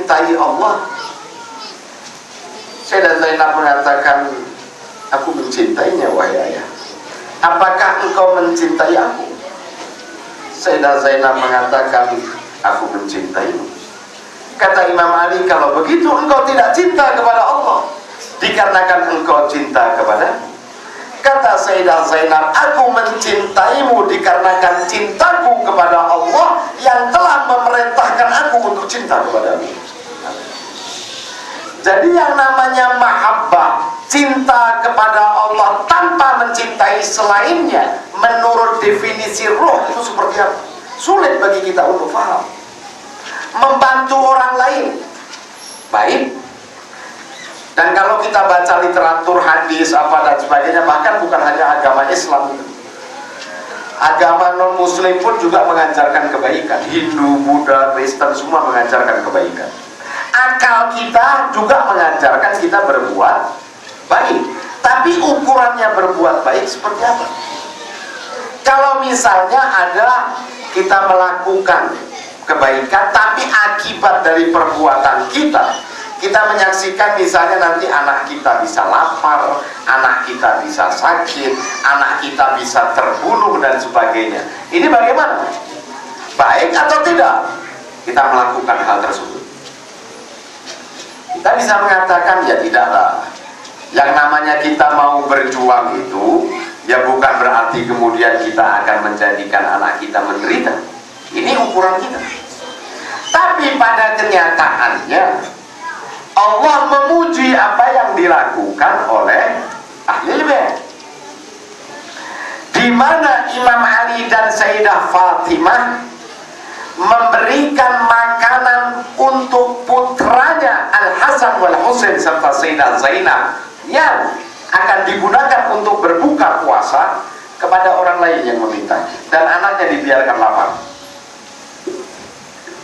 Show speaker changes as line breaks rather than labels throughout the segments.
mencintai Allah? Sayyidah Zainab mengatakan, aku mencintainya wahai ayah. Apakah engkau mencintai aku? Sayyidah Zainab mengatakan, aku mencintaimu. Kata Imam Ali, kalau begitu engkau tidak cinta kepada Allah, dikarenakan engkau cinta kepada. Kata Sayyidah Zainab, aku mencintaimu dikarenakan cintaku kepada Allah yang telah memerintahkan aku untuk cinta kepadamu. Jadi yang namanya mahabbah, cinta kepada Allah tanpa mencintai selainnya, menurut definisi ruh itu seperti apa? Sulit bagi kita untuk paham. Membantu orang lain, baik. Dan kalau kita baca literatur hadis apa dan sebagainya, bahkan bukan hanya agama Islam, agama non Muslim pun juga mengajarkan kebaikan. Hindu, Buddha, Kristen semua mengajarkan kebaikan. Akal kita juga mengajarkan kita berbuat baik. Tapi ukurannya berbuat baik seperti apa? Kalau misalnya ada kita melakukan kebaikan, tapi akibat dari perbuatan kita menyaksikan misalnya nanti anak kita bisa lapar, anak kita bisa sakit, anak kita bisa terbunuh dan sebagainya. Ini bagaimana? Baik atau tidak kita melakukan hal tersebut? Kita bisa mengatakan, ya tidaklah. Yang namanya kita mau berjuang itu, ya bukan berarti kemudian kita akan menjadikan anak kita menderita. Ini ukuran kita. Tapi pada kenyataannya, Allah memuji apa yang dilakukan oleh ahli bait. Di mana Imam Ali dan Sayyidah Fatimah memberikan makanan untuk putranya Al-Hasan wal Husain serta Sayyidah Zainab yang akan digunakan untuk berbuka puasa kepada orang lain yang meminta, dan anaknya dibiarkan lapar.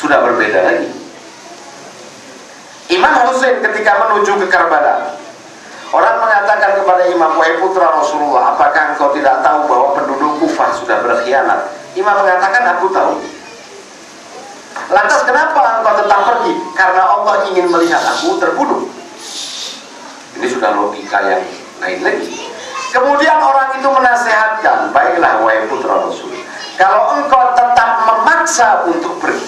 Sudah berbeda lagi. Imam Husain ketika menuju ke Karbala, orang mengatakan kepada Imam, wahai putra Rasulullah, apakah engkau tidak tahu bahwa penduduk Kufah sudah berkhianat? Imam mengatakan, aku tahu. Lantas kenapa engkau tetap pergi? Karena Allah ingin melihat aku terbunuh. Ini sudah logika yang lain lagi. Kemudian orang itu menasihatkan, baiklah wahai putra Rasul, kalau engkau tetap memaksa untuk pergi,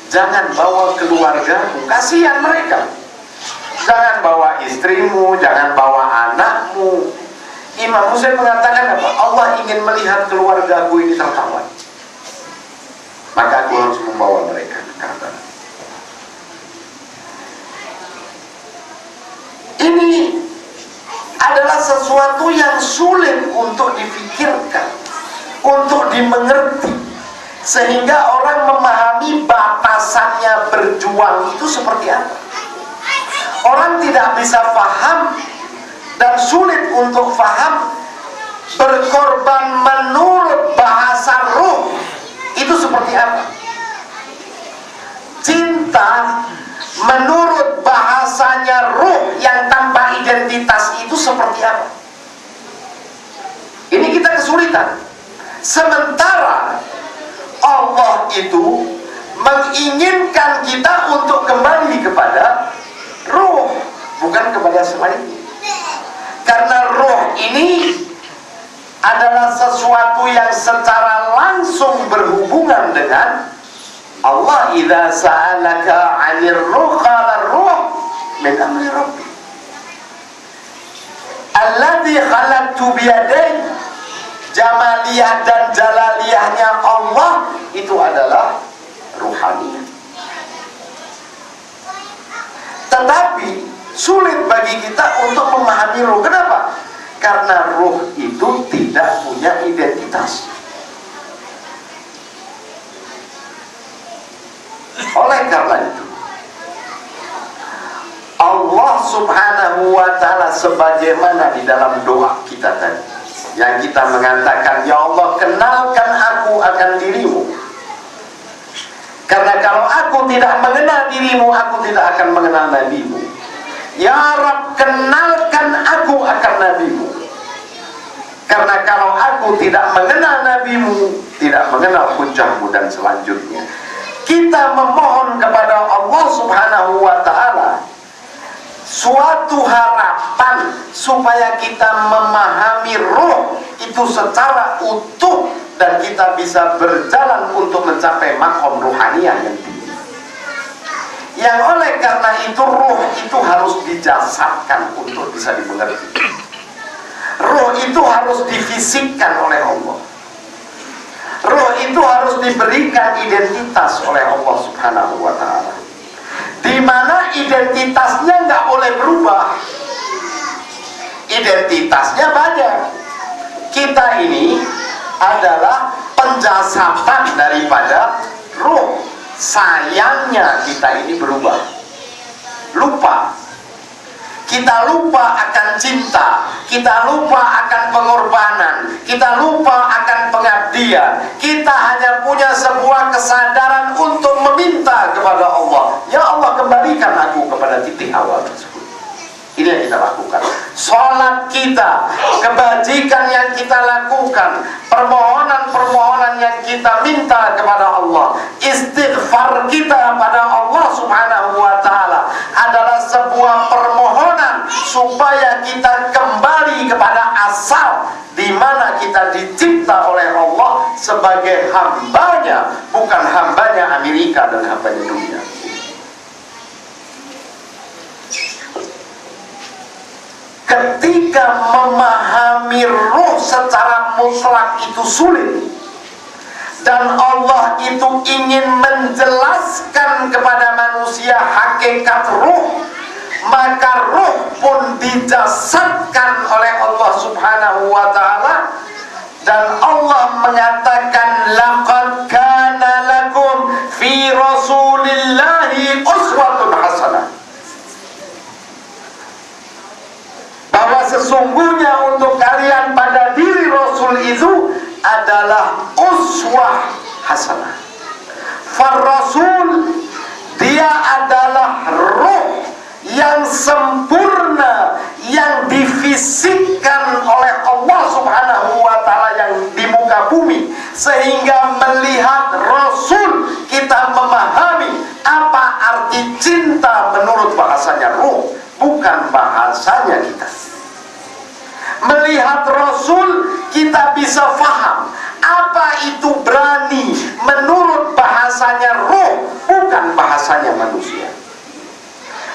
jangan bawa keluargamu, kasihan mereka. Jangan bawa istrimu, jangan bawa anakmu. Imam Husain mengatakan apa? Allah ingin melihat keluargaku ini tertawan, maka aku harus membawa mereka ke Karbala. Ini adalah sesuatu yang sulit untuk difikirkan, untuk dimengerti, sehingga orang memahami batasannya berjuang itu seperti apa. Orang tidak bisa paham dan sulit untuk paham berkorban menurut bahasa ruh itu seperti apa. Cinta menurut bahasanya ruh yang tanpa identitas itu seperti apa. Ini kita kesulitan. Sementara Allah itu menginginkan kita untuk kembali kepada ruh, bukan kepada selainnya. Karena ruh ini adalah sesuatu yang secara langsung berhubungan dengan Allah. Idza sa'alaka 'anir ruh qala ruh min amri rabbi alladzi khalaqtu biyadayhi. Jamaliyah dan jalaliyahnya Allah itu adalah ruhaniyah. Tetapi sulit bagi kita untuk memahami ruh. Kenapa? Karena ruh itu tidak punya identitas. Oleh karena itu, Allah subhanahu wa ta'ala sebagaimana di dalam doa kita tadi, yang kita mengatakan, ya Allah kenalkan aku akan dirimu, karena kalau aku tidak mengenal dirimu, aku tidak akan mengenal nabimu. Ya Rabb kenalkan aku akan nabimu, karena kalau aku tidak mengenal nabimu, tidak mengenal hujahmu dan selanjutnya. Kita memohon kepada Allah Subhanahu wa ta'ala suatu harapan supaya kita memahami roh itu secara utuh dan kita bisa berjalan untuk mencapai makom ruhaniyah yang tinggi. Yang oleh karena itu roh itu harus dijasadkan untuk bisa dimengerti. Roh itu harus difisikkan oleh Allah. Roh itu harus diberikan identitas oleh Allah Subhanahu wa ta'ala, di mana identitasnya nggak boleh berubah. Identitasnya banyak. Kita ini adalah penjasapan daripada roh. Sayangnya kita ini berubah, lupa. Kita lupa akan cinta, kita lupa akan pengorbanan, kita lupa akan pengabdian. Kita hanya punya sebuah kesadaran untuk meminta kepada Allah, ya Allah, kembalikan aku kepada titik awal tersebut. Ini yang kita lakukan. Sholat kita, kebajikan yang kita lakukan, permohonan-permohonan yang kita minta kepada Allah, istighfar kita pada Allah Subhanahu wa ta'ala adalah sebuah permohonan supaya kita kembali kepada asal, di mana kita dicipta oleh Allah sebagai hambanya, bukan hambanya Amerika dan hambanya dunia. Ketika memahami roh secara mutlak itu sulit, dan Allah itu ingin menjelaskan kepada manusia hakikat roh, maka roh pun dijasadkan oleh Allah Subhanahu wa ta'ala. Dan Allah mengatakan, laqad kana lakum fi rasulillahi uswatun hasanah, bahwa sesungguhnya untuk kalian pada diri Rasul itu adalah uswah hasanah. Far-Rasul, dia adalah roh yang sempurna, yang difisikkan oleh Allah Subhanahu wa ta'ala yang di muka bumi, sehingga melihat Rasul kita memahami apa arti cinta menurut bahasanya roh, bukan bahasanya kita. Melihat Rasul kita bisa faham apa itu berani menurut bahasanya roh, bukan bahasanya manusia.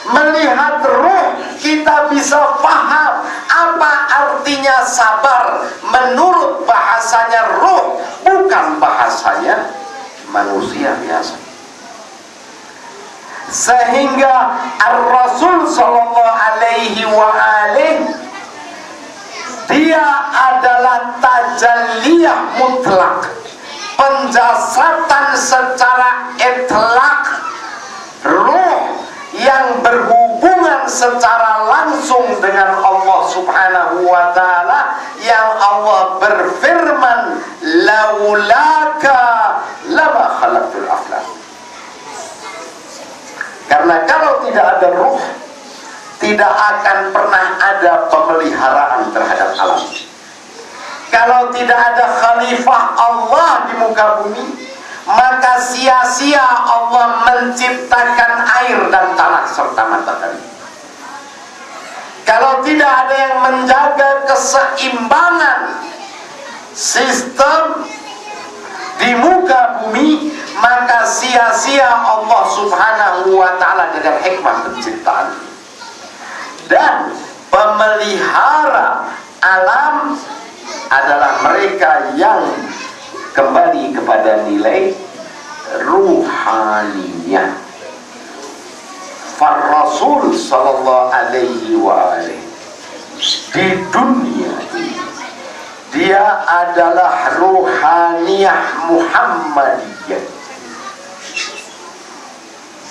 Melihat roh kita bisa faham apa artinya sabar menurut bahasanya roh, bukan bahasanya manusia biasa. Sehingga Ar-Rasul sallallahu alaihi wa alihi, dia adalah tajalliyah mutlak, penjasatan secara itlak, roh yang berhubungan secara langsung dengan Allah Subhanahu wa ta'ala, yang Allah berfirman, laulaka lama khalaqtul aflak. Karena kalau tidak ada roh, tidak akan pernah ada pemeliharaan terhadap alam. Kalau tidak ada khalifah Allah di muka bumi, maka sia-sia Allah menciptakan air dan tanah serta matahari. Kalau tidak ada yang menjaga keseimbangan sistem di muka bumi, maka sia-sia Allah Subhanahu wa ta'ala dengan hikmah penciptaan. Dan pemelihara alam adalah mereka yang kembali kepada nilai ruhaniyah. Far-Rasul sallallahu alaihi wa alihi di dunia ini, dia adalah ruhaniyah Muhammadiyah.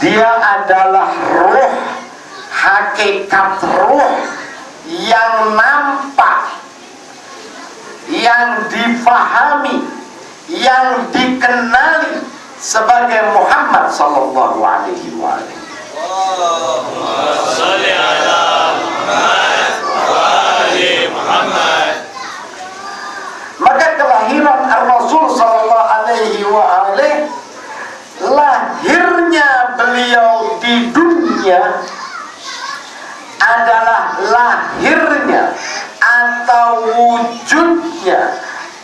Dia adalah roh, hakikat roh yang nampak, yang difahami, yang dikenali sebagai Muhammad sallallahu alaihi wa alihi. Allahumma shalli ala Muhammad wa ali Muhammad. Maka kelahiran Ar-Rasul sallallahu alaihi wa alihi, lahirnya beliau di dunia lahirnya atau wujudnya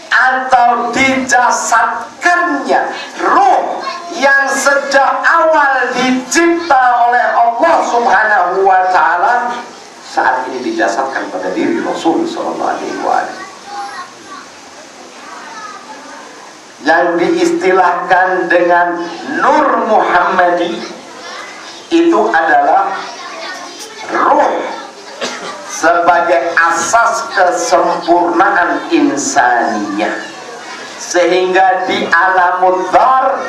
atau dijasadkannya ruh yang sejak awal dicipta oleh Allah Subhanahu wa ta'ala saat ini dijasadkan pada diri Rasul sallallahu alaihi wasallam, yang diistilahkan dengan Nur Muhammadi. Itu adalah ruh sebagai asas kesempurnaan insaniyah, sehingga di alamul dzar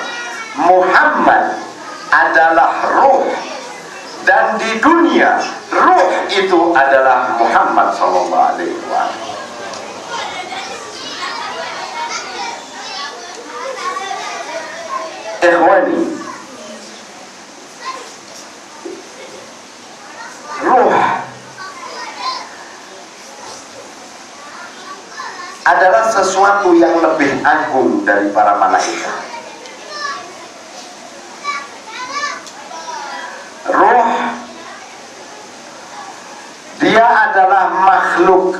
Muhammad adalah ruh, dan di dunia ruh itu adalah Muhammad sallallahu alaihi wasallam. Ikhwani, ruh adalah sesuatu yang lebih agung dari para malaikat. Ruh, dia adalah makhluk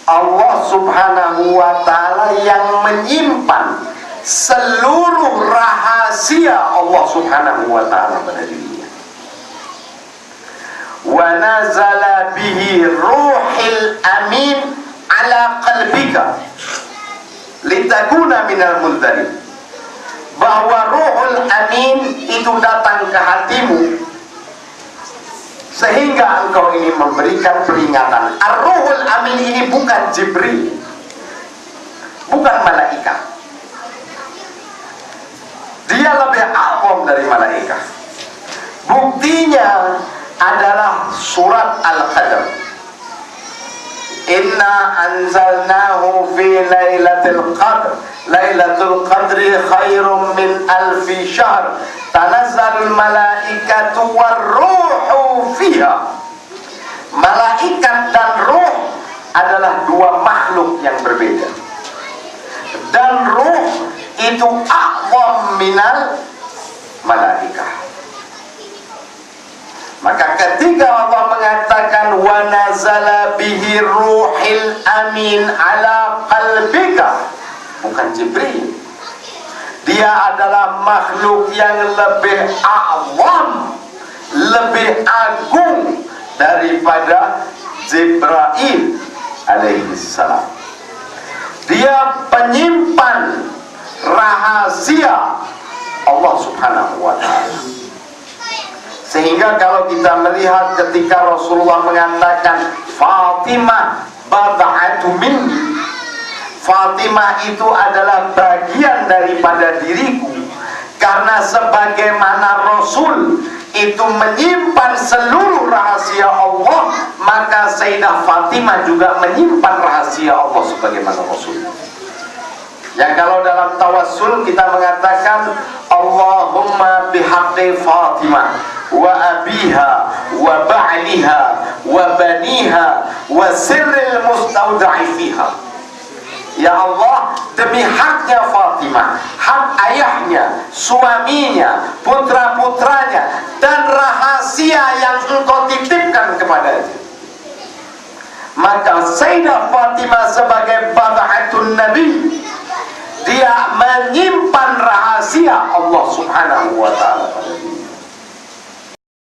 Allah Subhanahu wa ta'ala yang menyimpan seluruh rahasia Allah Subhanahu wa ta'ala pada dirinya. Wa nazala bihi ruhil amin ala qalbika litakuna minal mundzirin, bahwa ruhul amin itu datang ke hatimu sehingga engkau ini memberikan peringatan. Ar-ruhul amin ini bukan Jibril, bukan malaikat, dia lebih agung dari malaikat. Buktinya adalah surat Al-Qadr. Inna anzalnahu fi lailatul qadr. Lailatul qadri khairum min alfi syahr. Tanazzalul malaikatu warruhu fiha. Malaikat dan ruh adalah dua makhluk yang berbeda. Dan ruh itu a'zam minal malaikat. Maka ketika Allah mengatakan wa nazala bihi ruhil amin ala qalbika, bukan Jibril, dia adalah makhluk yang lebih azam, lebih agung daripada Jibril alaihi salam. Dia penyimpan rahasia Allah Subhanahu wa ta'ala. Sehingga kalau kita melihat ketika Rasulullah mengatakan Fatimah bad'atu minni, Fatimah itu adalah bagian daripada diriku, karena sebagaimana Rasul itu menyimpan seluruh rahasia Allah, maka Sayyidah Fatimah juga menyimpan rahasia Allah sebagaimana Rasul. Yang kalau dalam tawassul kita mengatakan Allahumma bihaqqi Fatimah wa abiha wa ba'liha wa baniha wa sirril mustauda'i fiha. Ya Allah, demi haknya Fatimah, hak ayahnya, suaminya, putra-putranya, dan rahasia yang engkau titipkan kepadanya, maka Sayyidah Fatimah sebagai bad'atun Nabi, dia menyimpan rahasia Allah Subhanahu wa ta'ala pada diri.